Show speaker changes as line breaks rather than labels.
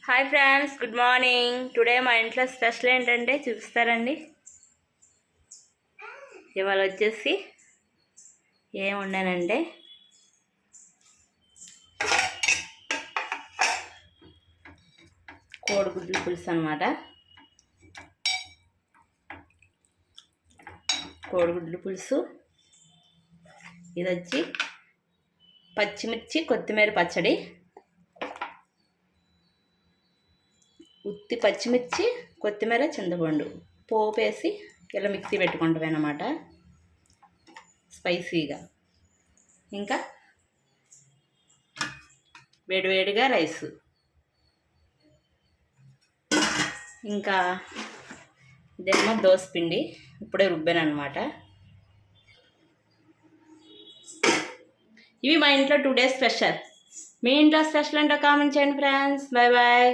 Hi friends, good morning. Today మా ఇంట్లో special ఏంటంటే చూపిస్తారండి. ఇవాళ వచ్చేసి ఏం వండానంటే కోడిగుడ్ల పులుసు అనమాట. కోడిగుడ్ల పులుసు, ఇది వచ్చి పచ్చిమిర్చి కొత్తిమీర పచ్చడి, ఉత్తి పచ్చిమిర్చి కొత్తిమీర చింతపండు పోపు వేసి ఇలా మిక్సీ పెట్టుకుంటాం అన్నమాట, స్పైసీగా. ఇంకా వేడివేడిగా రైస్, ఇంకా ఇదేమో దోసపిండి ఇప్పుడే రుబ్బాను అనమాట. ఇవి మా ఇంట్లో టుడే స్పెషల్. మీ ఇంట్లో స్పెషల్ అంటే కామెంట్ చేయండి ఫ్రెండ్స్. Bye bye.